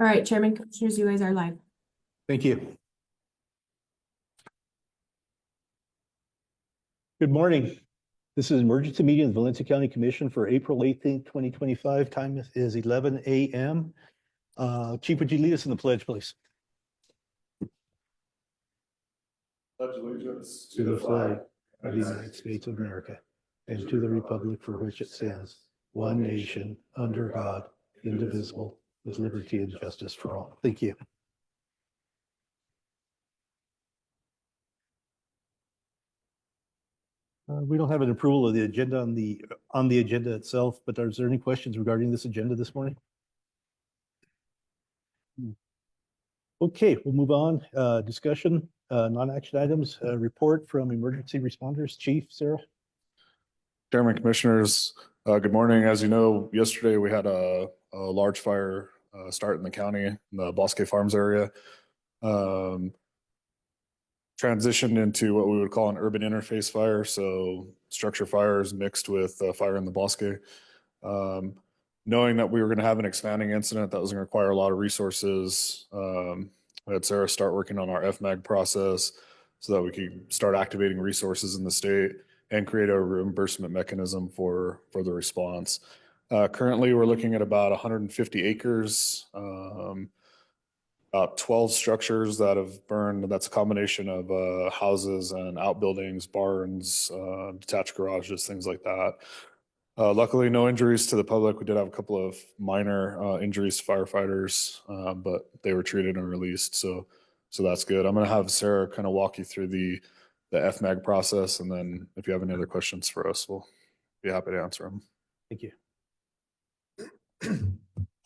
All right, Chairman, Commissioners, you guys are live. Thank you. Good morning. This is emergency meeting of the Valencia County Commission for April 18th, 2025. Time is 11 a.m. Chief, would you lead us in the pledge, please? Pledge allegiance To the flag of the United States of America and to the republic for which it stands, one nation, under God, indivisible, with liberty and justice for all. Thank you. We don't have an approval of the agenda on the agenda itself, but is there any questions regarding this agenda this morning? Okay, we'll move on. Discussion, non-action items, report from emergency responders. Chief, Sarah. Chairman, Commissioners, good morning. As you know, yesterday we had a large fire start in the county, in the BOCC Farms area. Transitioned into what we would call an urban interface fire, so structure fires mixed with fire in the BOCC. Knowing that we were going to have an expanding incident that was going to require a lot of resources, I had Sarah start working on our FMAG process so that we could start activating resources in the state and create a reimbursement mechanism for the response. Currently, we're looking at about 150 acres, about 12 structures that have burned. That's a combination of houses and outbuildings, barns, detached garages, things like that. Luckily, no injuries to the public. We did have a couple of minor injuries to firefighters, but they were treated and released. So that's good. I'm going to have Sarah kind of walk you through the FMAG process, and then if you have any other questions for us, we'll be happy to answer them. Thank you.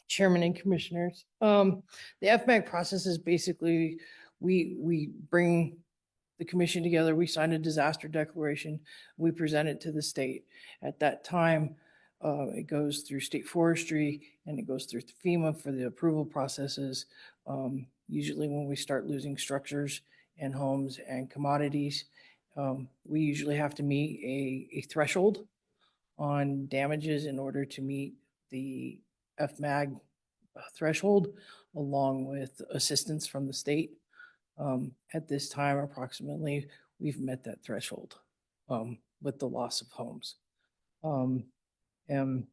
Chairman and Commissioners. The FMAG process is basically, we bring the commission together, we sign a disaster declaration, we present it to the state. At that time, it goes through state forestry and it goes through FEMA for the approval processes. Usually when we start losing structures and homes and commodities, we usually have to meet a threshold on damages in order to meet the FMAG threshold, along with assistance from the state. At this time, approximately, we've met that threshold with the loss of homes. And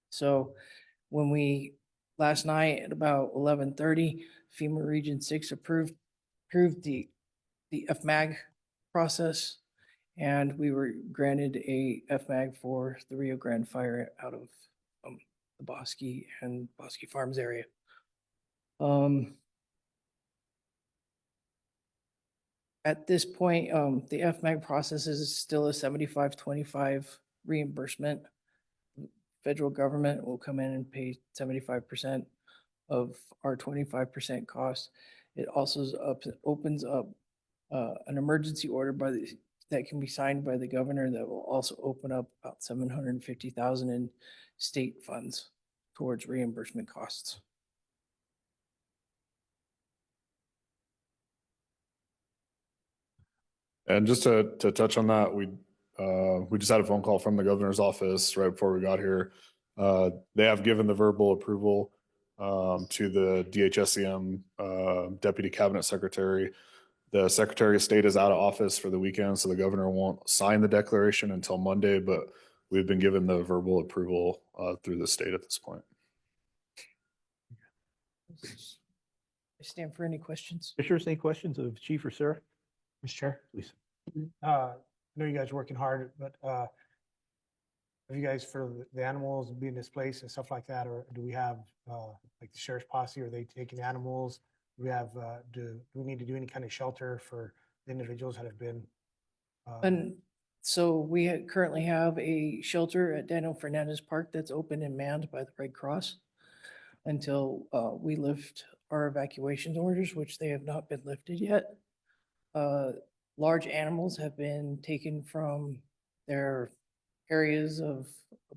so when we, last night at about 11:30, FEMA Region 6 approved the FMAG process, and we were granted a FMAG for the Rio Grande fire out of the BOCC and BOCC Farms area. At this point, the FMAG process is still a 75-25 reimbursement. Federal government will come in and pay 75% of our 25% cost. It also opens up an emergency order that can be signed by the governor that will also open up about $750,000 in state funds towards reimbursement costs. And just to touch on that, we just had a phone call from the governor's office right before we got here. They have given the verbal approval to the DHSEM Deputy Cabinet Secretary. The Secretary of State is out of office for the weekend, so the governor won't sign the declaration until Monday, but we've been given the verbal approval through the state at this point. I stand for any questions. Commissioners, any questions of Chief or Sarah? Mr. Chair, Please. I know you guys are working hard, but have you guys, for the animals being displaced and stuff like that, or do we have like the sheriff's posse? Are they taking animals? Do we have do we need to do any kind of shelter for the individuals that have been? And so we currently have a shelter at Daniel Fernandez Park that's open and manned by the Red Cross until we lift our evacuation orders, which they have not been lifted yet. Large animals have been taken from their areas of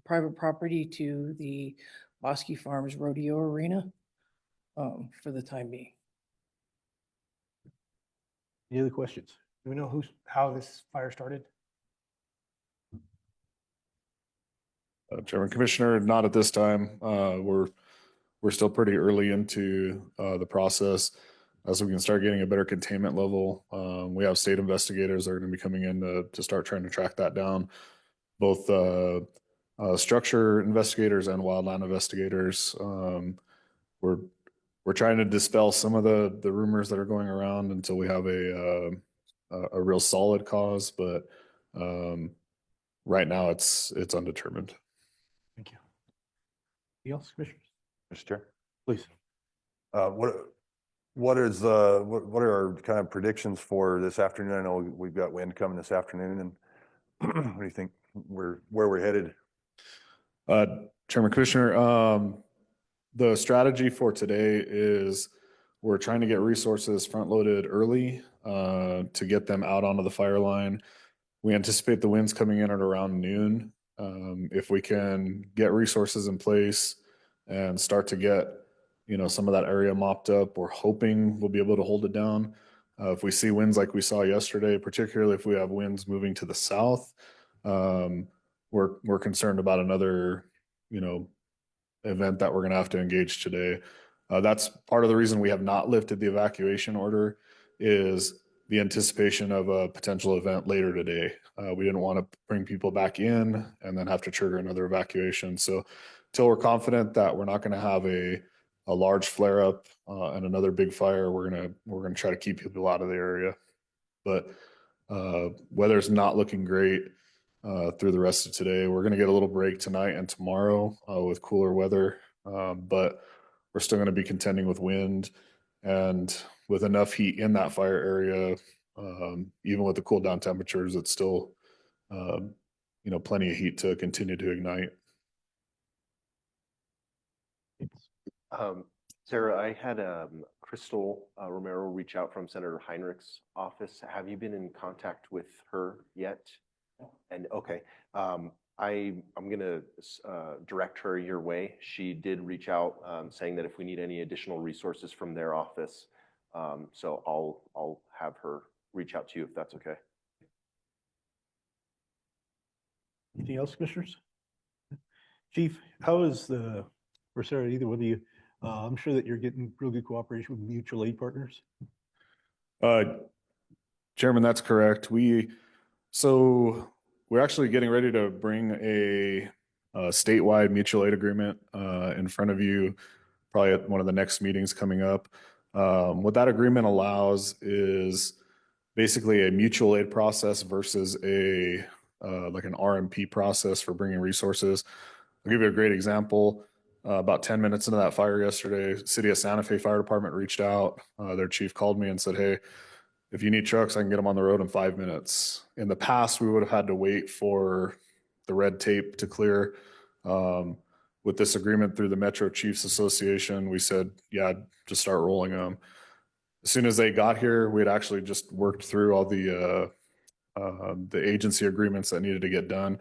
private property to the BOCC Farms Rodeo Arena for the time being. Any other questions? Do we know how this fire started? Chairman, Commissioner, not at this time. We're we're still pretty early into the process. So we can start getting a better containment level. We have state investigators that are going to be coming in to start trying to track that down, both structure investigators and wildland investigators. We're trying to dispel some of the rumors that are going around until we have a real solid cause, but right now it's undetermined. Thank you. Anything else, commissioners? Mr. Chair. Please. What are our kind of predictions for this afternoon? I know we've got wind coming this afternoon, and what do you think where we're headed? Chairman Commissioner, the strategy for today is we're trying to get resources front loaded early to get them out onto the fire line. We anticipate the winds coming in at around noon. If we can get resources in place and start to get, some of that area mopped up, we're hoping we'll be able to hold it down. If we see winds like we saw yesterday, particularly if we have winds moving to the south, we're concerned about another, event that we're going to have to engage today. That's part of the reason we have not lifted the evacuation order, is the anticipation of a potential event later today. We didn't want to bring people back in and then have to trigger another evacuation. So until we're confident that we're not going to have a large flare up and another big fire, we're going to try to keep people out of the area. But weather's not looking great through the rest of today. We're going to get a little break tonight and tomorrow with cooler weather, but we're still going to be contending with wind, and with enough heat in that fire area, even with the cool down temperatures, it's still, plenty of heat to continue to ignite. Sarah, I had Crystal Romero reach out from Senator Heinrich's office. Have you been in contact with her yet? And okay, I'm going to direct her your way. She did reach out saying that if we need any additional resources from their office, so I'll have her reach out to you if that's okay. Anything else, commissioners? Chief, how is or Sarah, either one of you, I'm sure that you're getting real good cooperation with mutual aid partners. Chairman, that's correct. So we're actually getting ready to bring a statewide mutual aid agreement in front of you, probably at one of the next meetings coming up. What that agreement allows is basically a mutual aid process versus like an RMP process for bringing resources. I'll give you a great example. About 10 minutes into that fire yesterday, City of Santa Fe Fire Department reached out. Their chief called me and said, "Hey, if you need trucks, I can get them on the road in 5 minutes." In the past, we would have had to wait for the red tape to clear. With this agreement through the Metro Chiefs Association, we said, yeah, just start rolling them. As soon as they got here, we had actually just worked through all the agency agreements that needed to get done.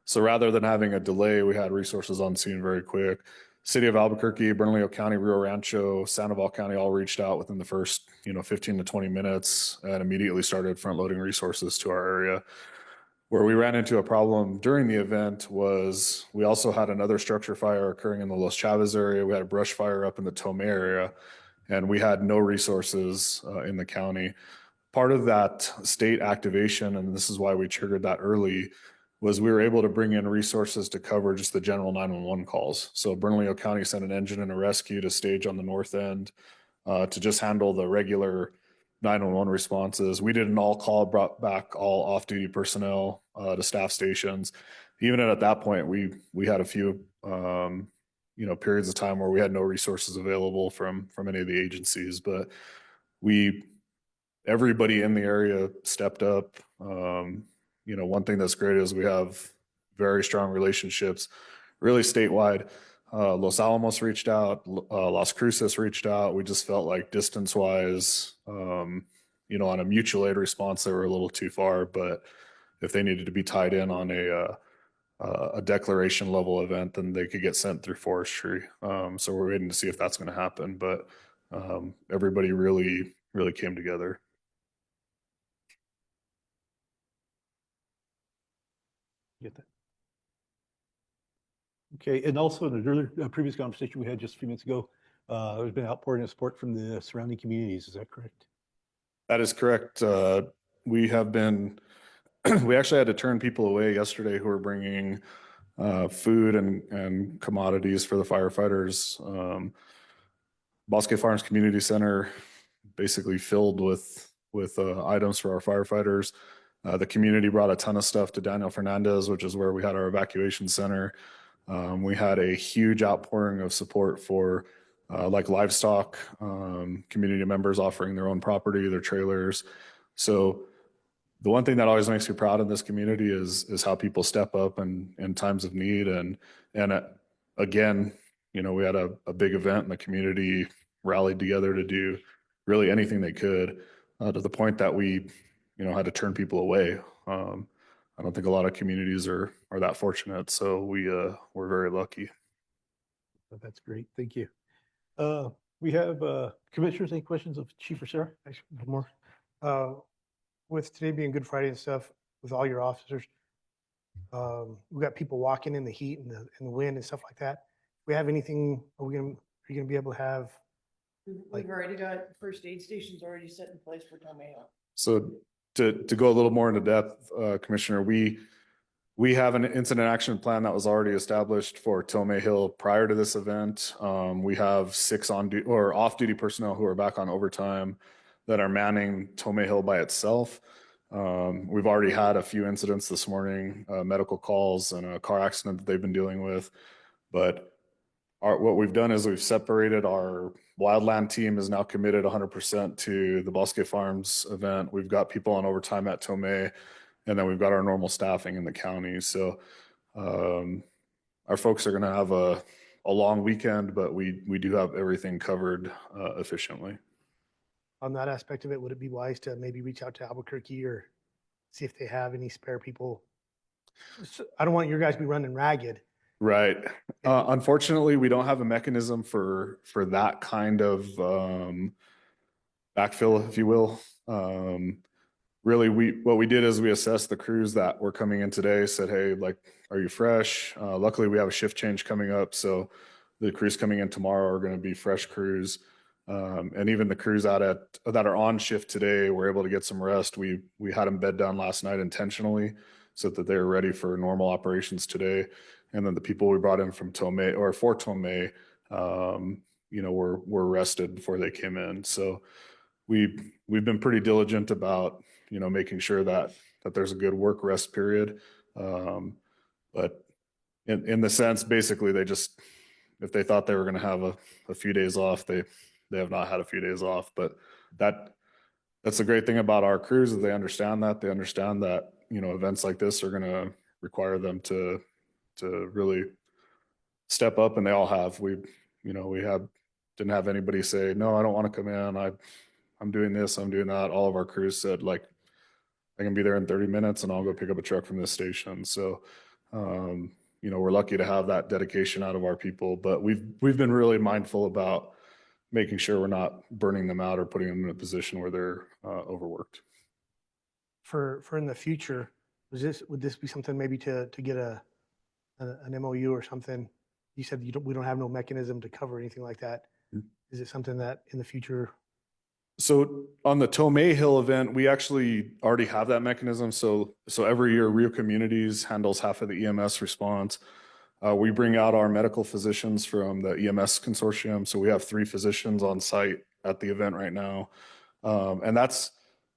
So rather than having a delay, we had resources on scene very quick. City of Albuquerque, Bernalillo County, Rio Rancho, Sandoval County all reached out within the first 15 to 20 minutes and immediately started front loading resources to our area. Where we ran into a problem during the event was we also had another structure fire occurring in the Los Chavez area. We had a brush fire up in the Tomé area, and we had no resources in the county. Part of that state activation, and this is why we triggered that early, was we were able to bring in resources to cover just the general 911 calls. So Bernalillo County sent an engine and a rescue to stage on the north end to just handle the regular 911 responses. We did an all call, brought back all off-duty personnel to staff stations. Even at that point, we had a few periods of time where we had no resources available from any of the agencies, but everybody in the area stepped up. One thing that's great is we have very strong relationships, really statewide. Los Alamos reached out, Las Cruces reached out. We just felt like distance-wise, on a mutual aid response, they were a little too far. But if they needed to be tied in on a declaration level event, then they could get sent through forestry. So we're waiting to see if that's going to happen. But everybody really, really came together. Get that? Okay, and also in an earlier, previous conversation we had just a few minutes ago, there's been outpouring of support from the surrounding communities. Is that correct? That is correct. We have been, we actually had to turn people away yesterday who were bringing food and commodities for the firefighters. Bosque Farms Community Center basically filled with items for our firefighters. The community brought a ton of stuff to Daniel Fernandez, which is where we had our evacuation center. We had a huge outpouring of support for like livestock, community members offering their own property, their trailers. So the one thing that always makes me proud in this community is how people step up in times of need. And again, you know, we had a big event and the community rallied together to do really anything they could, to the point that we, you know, had to turn people away. I don't think a lot of communities are that fortunate, so we're very lucky. That's great. Thank you. We have commissioners, any questions of Chief or Sarah? Actually, one more. With today being Good Friday and stuff, with all your officers, we got people walking in the heat and the wind and stuff like that. We have anything, are you gonna be able to have? We've already got first aid stations already set in place for Tomeo. So to go a little more into depth, Commissioner, we have an incident action plan that was already established for Tomei Hill prior to this event. We have 6 off-duty personnel who are back on overtime that are manning Tomei Hill by itself. We've already had a few incidents this morning, medical calls and a car accident that they've been dealing with. But what we've done is we've separated. Our wildland team is now committed 100% to the Bosque Farms event. We've got people on overtime at Tomei, and then we've got our normal staffing in the county. So our folks are going to have a long weekend, but we do have everything covered efficiently. On that aspect of it, would it be wise to maybe reach out to Albuquerque or see if they have any spare people? I don't want your guys to be running ragged. Right. Unfortunately, we don't have a mechanism for that kind of backfill, if you will. Really, what we did is we assessed the crews that were coming in today, said, hey, like, are you fresh? Luckily, we have a shift change coming up, so the crews coming in tomorrow are going to be fresh crews. And even the crews that are on shift today were able to get some rest. We had them bed down last night intentionally so that they were ready for normal operations today. And then the people we brought in from Tomei or for Tomei, you know, were rested before they came in. So we've been pretty diligent about, you know, making sure that there's a good work rest period. But in the sense, basically, they just, if they thought they were going to have a few days off, they have not had a few days off. But that's the great thing about our crews is they understand that, you know, events like this are going to require them to really step up, and they all have. Didn't have anybody say, no, I don't want to come in. I'm doing this, I'm doing that. All of our crews said, like, I can be there in 30 minutes and I'll go pick up a truck from this station. So, you know, we're lucky to have that dedication out of our people, but we've been really mindful about making sure we're not burning them out or putting them in a position where they're overworked. For in the future, would this be something maybe to get an MOU or something? You said we don't have no mechanism to cover anything like that. Is it something that in the future? So on the Tomei Hill event, we actually already have that mechanism. So every year, Rio Communities handles half of the EMS response. We bring out our medical physicians from the EMS consortium. So we have 3 physicians on site at the event right now. And that's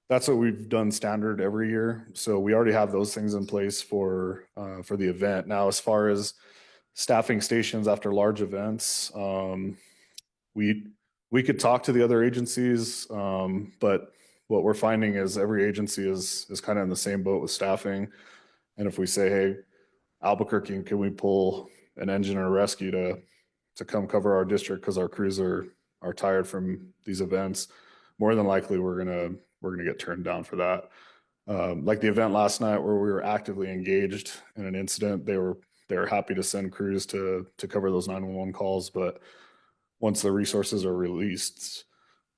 what we've done standard every year. So we already have those things in place for the event. Now, as far as staffing stations after large events, we could talk to the other agencies, but what we're finding is every agency is kind of in the same boat with staffing. And if we say, hey, Albuquerque, can we pull an engine or a rescue to come cover our district because our crews are tired from these events, more than likely we're gonna get turned down for that. Like the event last night where we were actively engaged in an incident, they were happy to send crews to cover those 911 calls, but once the resources are released,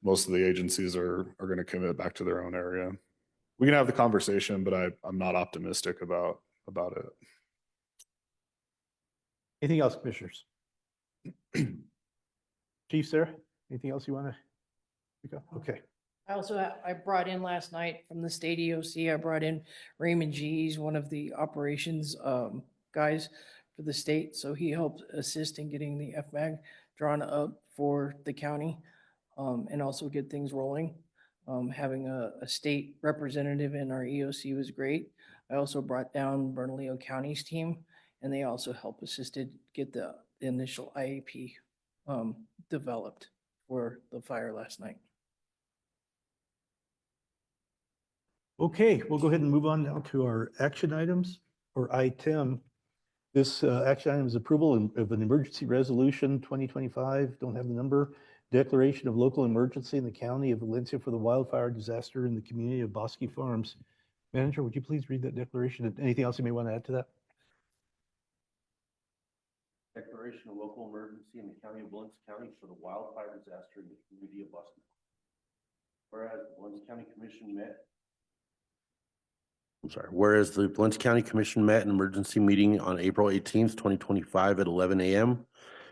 most of the agencies are going to commit back to their own area. We can have the conversation, but I'm not optimistic about it. Anything else, commissioners? Chief, Sarah, anything else you want to pick up? Okay. I brought in last night from the state EOC, I brought in Raymond G. He's one of the operations guys for the state. So he helped assist in getting the FMAG drawn up for the county and also get things rolling. Having a state representative in our EOC was great. I also brought down Bernalillo County's team, and they also helped assisted get the initial IAP developed for the fire last night. Okay, we'll go ahead and move on now to our action items or item. This action item is approval of an emergency resolution 2025, don't have the number, declaration of local emergency in the county of Valencia for the wildfire disaster in the community of BOCC Farms. Manager, would you please read that declaration? And anything else you may want to add to that? Declaration of local emergency in the county of Valencia County for the wildfire disaster in the community of BOCC. Whereas the Valencia County Commission Whereas the Valencia County Commission met an emergency meeting on April 18th, 2025 at 11 a.m.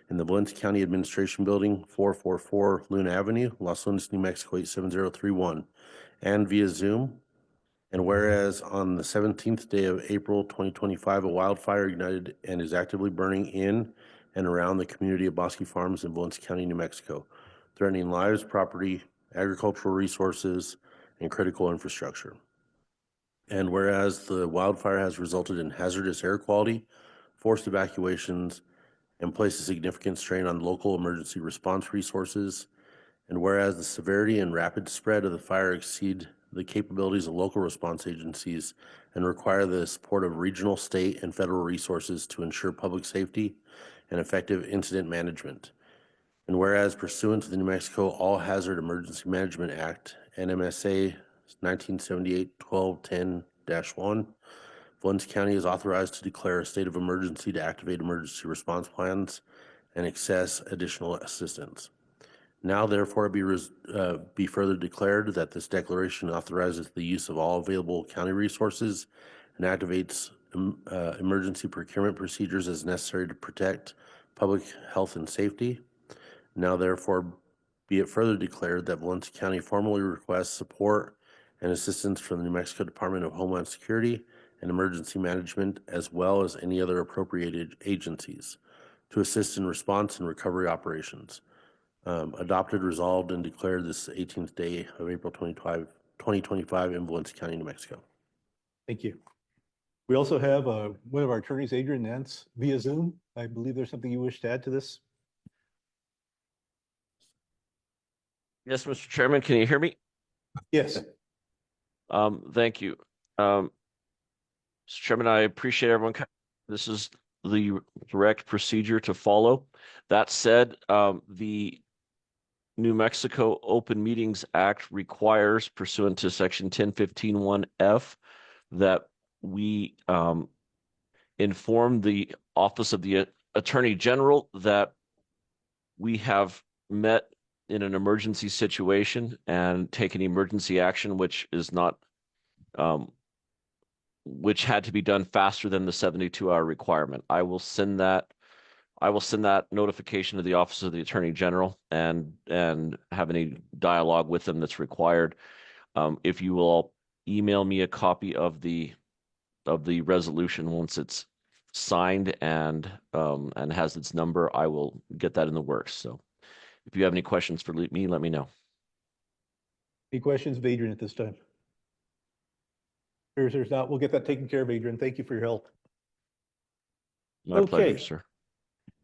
in the Valencia County Administration Building, 444 Luna Avenue, Los Lunas, New Mexico 87031, and via Zoom. And whereas on the 17th day of April 2025, a wildfire ignited and is actively burning in and around the community of BOCC Farms in Valencia County, New Mexico, threatening lives, property, agricultural resources, and critical infrastructure. And whereas the wildfire has resulted in hazardous air quality, forced evacuations, and placed a significant strain on local emergency response resources, and whereas the severity and rapid spread of the fire exceed the capabilities of local response agencies and require the support of regional, state, and federal resources to ensure public safety and effective incident management. And whereas pursuant to the New Mexico All Hazard Emergency Management Act, NMSA 1978-1210-1, Valencia County is authorized to declare a state of emergency to activate emergency response plans and access additional assistance. Now, therefore, be further declared that this declaration authorizes the use of all available county resources and activates emergency procurement procedures as necessary to protect public health and safety. Now, therefore, be it further declared that Valencia County formally requests support and assistance from the New Mexico Department of Homeland Security and Emergency Management, as well as any other appropriated agencies, to assist in response and recovery operations. Adopted, resolved, and declared this 18th day of April 2025 in Valencia County, New Mexico. Thank you. We also have one of our attorneys, Adrian Nance, via Zoom. I believe there's something you wish to add to this. Yes, Mr. Chairman, can you hear me? Yes. Thank you. Mr. Chairman, I appreciate everyone. This is the correct procedure to follow. That said, the New Mexico Open Meetings Act requires, pursuant to Section 1015(1)(f), that we inform the Office of the Attorney General that we have met in an emergency situation and taken emergency action, which is not, which had to be done faster than the 72-hour requirement. I will send that notification to the Office of the Attorney General and have any dialogue with them that's required. If you will all email me a copy of the resolution once it's signed and has its number, I will get that in the works. So if you have any questions for me, let me know. Any questions of Adrian at this time? There's not. We'll get that taken care of, Adrian. Thank you for your help. My pleasure, Okay. sir.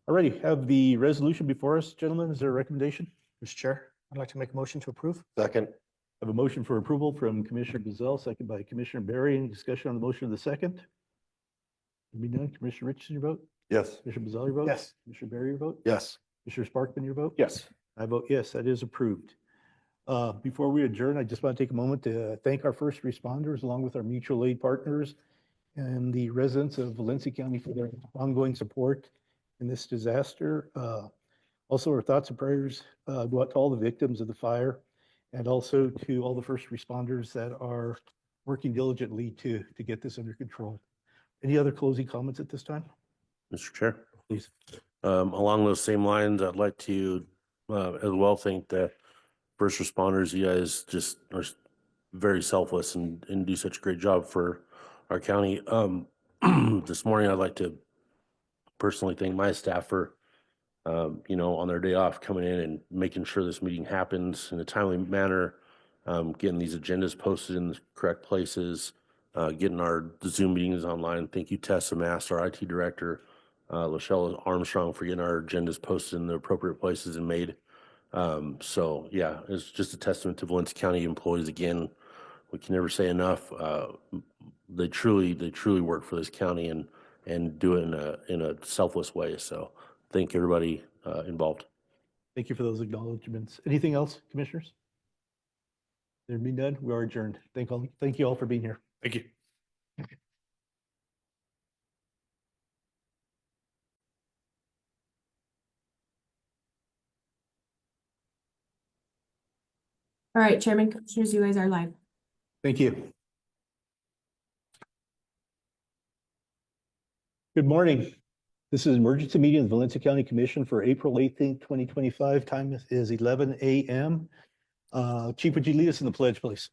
Alrighty, have the resolution before us, gentlemen. Is there a recommendation? Mr. Chair, I'd like to make a motion to approve. Second. I have a motion for approval from Commissioner Gazelle, second by Commissioner Barry. Any discussion on the motion of the second? Be done. Commissioner Richardson, your vote? Yes. Commissioner Gazelle, your vote? Yes. Commissioner Barry, your vote? Yes. Commissioner Sparkman, your vote? Yes. I vote yes, that is approved. Before we adjourn, I just want to take a moment to thank our first responders along with our mutual aid partners and the residents of Valencia County for their ongoing support in this disaster. Also, our thoughts and prayers go out to all the victims of the fire and also to all the first responders that are working diligently to get this under control. Any other closing comments at this time? Mr. Chair. Please. Along those same lines, I'd like to as well thank the first responders. You guys just are very selfless and do such a great job for our county. This morning, I'd like to personally thank my staff for, on their day off, coming in and making sure this meeting happens in a timely manner, getting these agendas posted in the correct places, getting the Zoom meetings online. Thank you, Tessa Mast, our IT director, Lachelle Armstrong, for getting our agendas posted in the appropriate places and made. So yeah, it's just a testament to Valencia County employees. Again, we can never say enough. They truly work for this county and do it in a selfless way. So thank everybody involved. Thank you for those acknowledgements. Anything else, commissioners? There being none, we are adjourned. Thank you all for being here. Thank you. All right, Chairman, Commissioners, you guys are live. Thank you. Good morning. This is an emergency meeting of the Valencia County Commission for April 18th, 2025. Time is 11 a.m. Chief, would you lead us in the pledge, please?